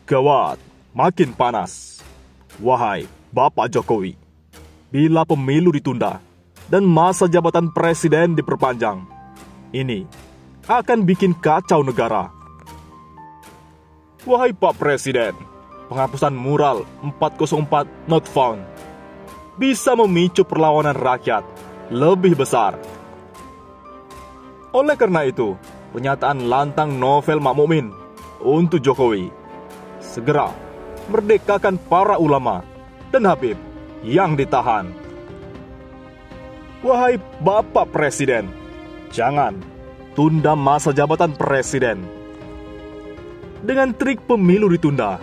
Gawat, makin panas. Wahai Bapak Jokowi, bila pemilu ditunda dan masa jabatan presiden diperpanjang, ini akan bikin kacau negara. Wahai Pak Presiden, penghapusan mural 404 not found bisa memicu perlawanan rakyat lebih besar. Oleh karena itu, pernyataan lantang Novel Makmumin untuk Jokowi, segera merdekakan para ulama dan Habib yang ditahan. Wahai Bapak Presiden, jangan tunda masa jabatan presiden dengan trik pemilu ditunda,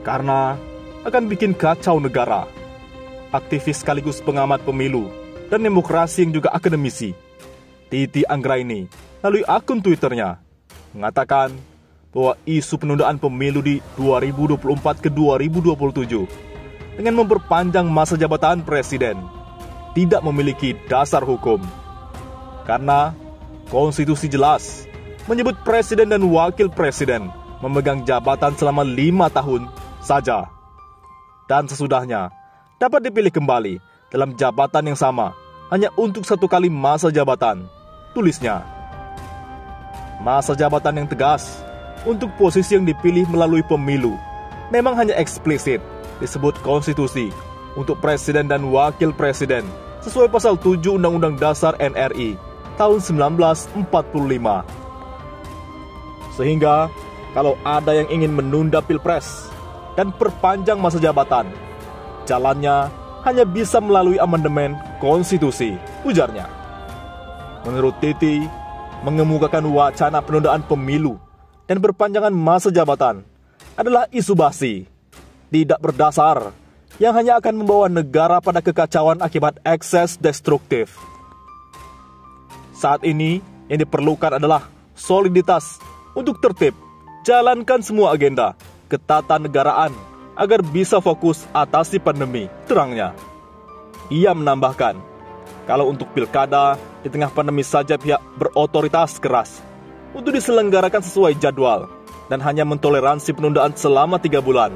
karena akan bikin kacau negara. Aktivis sekaligus pengamat pemilu dan demokrasi yang juga akademisi, Titi Anggraini, melalui akun Twitternya, mengatakan bahwa isu penundaan pemilu di 2024 ke 2027 dengan memperpanjang masa jabatan presiden tidak memiliki dasar hukum. Karena konstitusi jelas menyebut presiden dan wakil presiden memegang jabatan selama 5 tahun saja, dan sesudahnya dapat dipilih kembali dalam jabatan yang sama hanya untuk 1 kali masa jabatan, tulisnya. Masa jabatan yang tegas untuk posisi yang dipilih melalui pemilu memang hanya eksplisit disebut konstitusi untuk presiden dan wakil presiden sesuai pasal 7 Undang-Undang Dasar NRI tahun 1945. Sehingga kalau ada yang ingin menunda pilpres dan perpanjang masa jabatan, jalannya hanya bisa melalui amandemen konstitusi, ujarnya. Menurut Titi, mengemukakan wacana penundaan pemilu dan perpanjangan masa jabatan adalah isu basi, tidak berdasar, yang hanya akan membawa negara pada kekacauan akibat ekses destruktif. Saat ini yang diperlukan adalah soliditas untuk tertib, jalankan semua agenda ketatanegaraan agar bisa fokus atasi pandemi, terangnya. Ia menambahkan, kalau untuk pilkada di tengah pandemi saja pihak berotoritas keras untuk diselenggarakan sesuai jadwal dan hanya mentoleransi penundaan selama 3 bulan.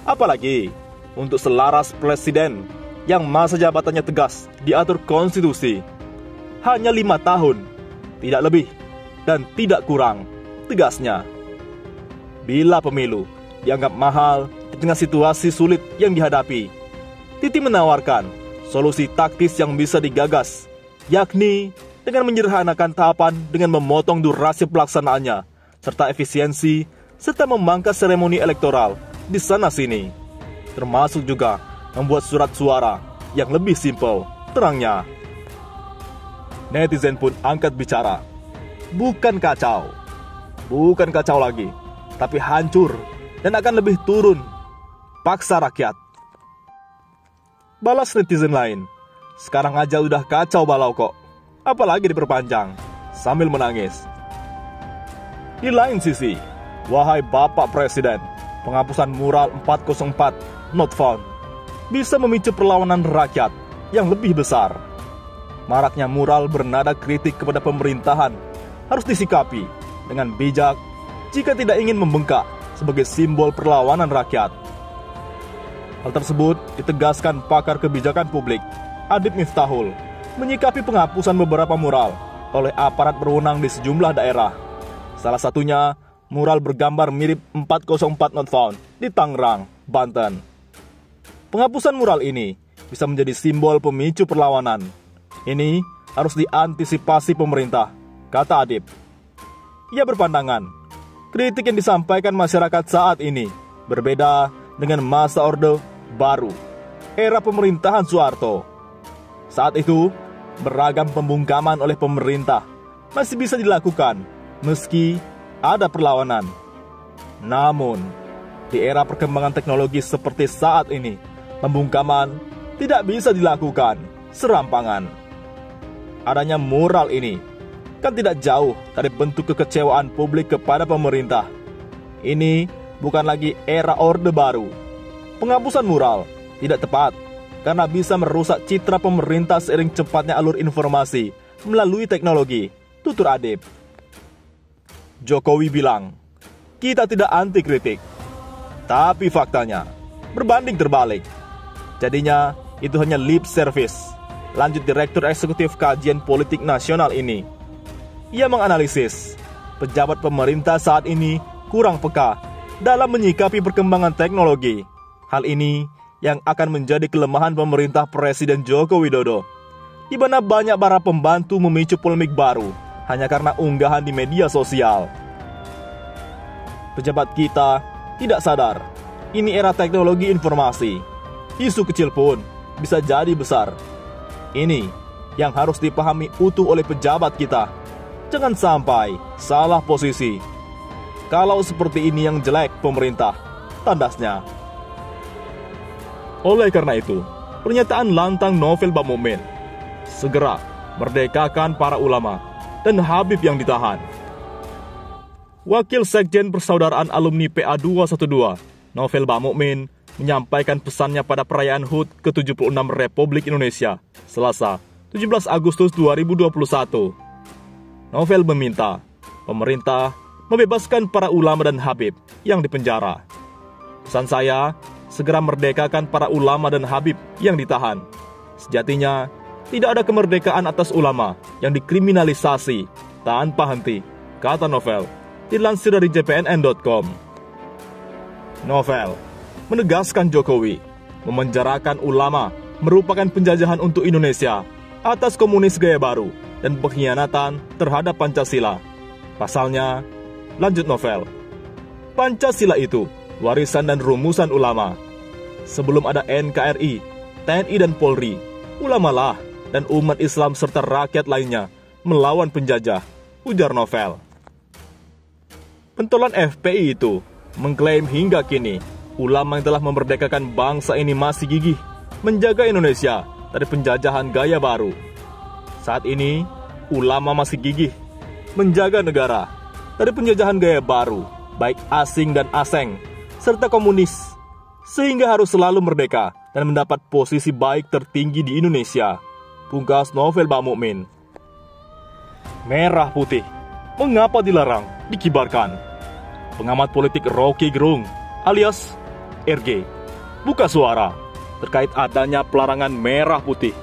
Apalagi untuk selaras presiden yang masa jabatannya tegas diatur konstitusi, hanya 5 tahun, tidak lebih dan tidak kurang, tegasnya. Bila pemilu dianggap mahal di tengah situasi sulit yang dihadapi, Titi menawarkan solusi taktis yang bisa digagas, yakni dengan menyederhanakan tahapan dengan memotong durasi pelaksanaannya, serta efisiensi, serta memangkas seremoni elektoral di sana-sini. Termasuk juga membuat surat suara yang lebih simpel, terangnya. Netizen pun angkat bicara. Bukan kacau lagi, tapi hancur dan akan lebih turun. Paksa rakyat. Balas netizen lain, sekarang aja udah kacau balau kok, apalagi diperpanjang, sambil menangis. Di lain sisi, wahai Bapak Presiden, penghapusan mural 404 not found bisa memicu perlawanan rakyat yang lebih besar. Maraknya mural bernada kritik kepada pemerintahan harus disikapi dengan bijak jika tidak ingin membengkak sebagai simbol perlawanan rakyat. Hal tersebut ditegaskan pakar kebijakan publik Adib Miftahul menyikapi penghapusan beberapa mural oleh aparat berwenang di sejumlah daerah. Salah satunya mural bergambar mirip 404 not found di Tangerang, Banten. Penghapusan mural ini bisa menjadi simbol pemicu perlawanan. Ini harus diantisipasi pemerintah, kata Adib. Ia berpandangan, kritik yang disampaikan masyarakat saat ini berbeda dengan masa Orde Baru, era pemerintahan Soeharto. Saat itu, beragam pembungkaman oleh pemerintah masih bisa dilakukan meski ada perlawanan. Namun, di era perkembangan teknologi seperti saat ini, pembungkaman tidak bisa dilakukan serampangan. Adanya mural ini kan tidak jauh dari bentuk kekecewaan publik kepada pemerintah. Ini bukan lagi era Orde Baru. Penghapusan mural tidak tepat karena bisa merusak citra pemerintah seiring cepatnya alur informasi melalui teknologi, tutur Adib. Jokowi bilang, kita tidak anti kritik, Tapi faktanya berbanding terbalik. Jadinya itu hanya lip service. Lanjut Direktur Eksekutif Kajian Politik Nasional ini. Ia menganalisis pejabat pemerintah saat ini kurang peka dalam menyikapi perkembangan teknologi. Hal ini yang akan menjadi kelemahan pemerintah Presiden Joko Widodo, di mana banyak para pembantu memicu polemik baru hanya karena unggahan di media sosial. Pejabat kita tidak sadar, ini era teknologi informasi. Isu kecil pun bisa jadi besar. Ini yang harus dipahami utuh oleh pejabat kita. Jangan sampai salah posisi. Kalau seperti ini yang jelek pemerintah, tandasnya. Oleh karena itu, pernyataan lantang Novel Bamukmin, segera merdekakan para ulama dan Habib yang ditahan. Wakil Sekjen Persaudaraan Alumni PA 212, Novel Bamukmin, menyampaikan pesannya pada perayaan HUT ke-76 Republik Indonesia, Selasa, 17 Agustus 2021. Novel meminta pemerintah membebaskan para ulama dan Habib yang dipenjara. Pesan saya, segera merdekakan para ulama dan Habib yang ditahan. Sejatinya, tidak ada kemerdekaan atas ulama yang dikriminalisasi tanpa henti, kata Novel, dilansir dari jpnn.com. Novel menegaskan Jokowi memenjarakan ulama merupakan penjajahan untuk Indonesia atas komunis gaya baru dan pengkhianatan terhadap Pancasila. Pasalnya, lanjut Novel, Pancasila itu warisan dan rumusan ulama. Sebelum ada NKRI, TNI dan Polri, ulamalah dan umat Islam serta rakyat lainnya melawan penjajah, ujar Novel. Pentolan FPI itu mengklaim hingga kini ulama yang telah memerdekakan bangsa ini masih gigih menjaga Indonesia dari penjajahan gaya baru. Saat ini, ulama masih gigih menjaga negara dari penjajahan gaya baru, baik asing dan aseng, serta komunis, sehingga harus selalu merdeka dan mendapat posisi baik tertinggi di Indonesia, pungkas Novel Bamukmin. Merah putih, mengapa dilarang dikibarkan? Pengamat politik Rocky Gerung alias RG buka suara terkait adanya pelarangan merah putih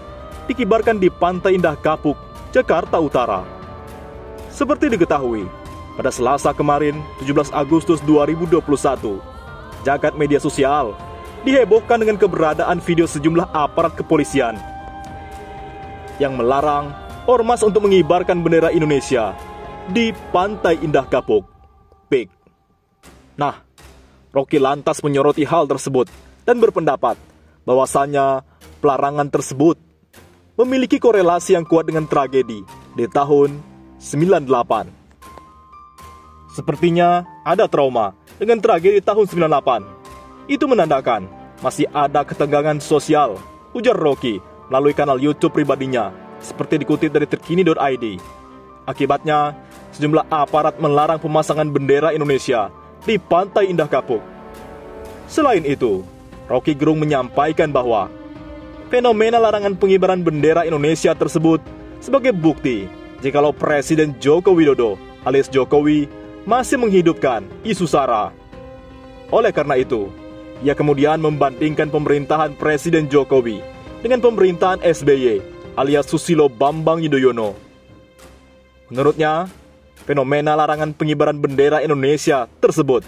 dikibarkan di Pantai Indah Kapuk, Jakarta Utara. Seperti diketahui, pada Selasa kemarin, 17 Agustus 2021, jagat media sosial dihebohkan dengan keberadaan video sejumlah aparat kepolisian yang melarang ormas untuk mengibarkan bendera Indonesia di Pantai Indah Kapuk, PIK. Nah, Rocky lantas menyoroti hal tersebut dan berpendapat bahwasannya pelarangan tersebut memiliki korelasi yang kuat dengan tragedi di tahun 98. Sepertinya ada trauma dengan tragedi tahun 98. Itu menandakan masih ada ketegangan sosial, ujar Rocky melalui kanal YouTube pribadinya, seperti dikutip dari terkini.id. Akibatnya, sejumlah aparat melarang pemasangan bendera Indonesia di Pantai Indah Kapuk. Selain itu, Rocky Gerung menyampaikan bahwa fenomena larangan pengibaran bendera Indonesia tersebut sebagai bukti jikalau Presiden Joko Widodo alias Jokowi masih menghidupkan isu SARA. Oleh karena itu, ia kemudian membandingkan pemerintahan Presiden Jokowi dengan pemerintahan SBY alias Susilo Bambang Yudhoyono. Menurutnya, fenomena larangan pengibaran bendera Indonesia tersebut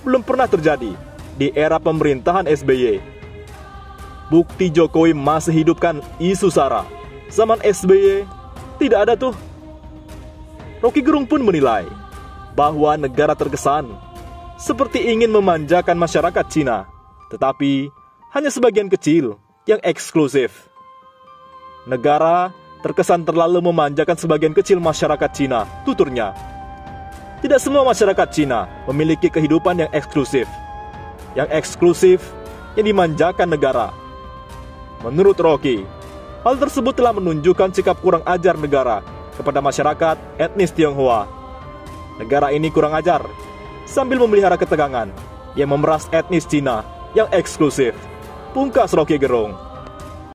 belum pernah terjadi di era pemerintahan SBY. Bukti Jokowi masih hidupkan isu SARA. Zaman SBY tidak ada tuh. Rocky Gerung pun menilai bahwa negara terkesan seperti ingin memanjakan masyarakat Cina, tetapi hanya sebagian kecil yang eksklusif. Negara terkesan terlalu memanjakan sebagian kecil masyarakat Cina, tuturnya. Tidak semua masyarakat Cina memiliki kehidupan yang eksklusif. Yang eksklusif yang dimanjakan negara. Menurut Rocky, hal tersebut telah menunjukkan sikap kurang ajar negara kepada masyarakat etnis Tionghoa. Negara ini kurang ajar sambil memelihara ketegangan yang memeras etnis Cina yang eksklusif, pungkas Rocky Gerung.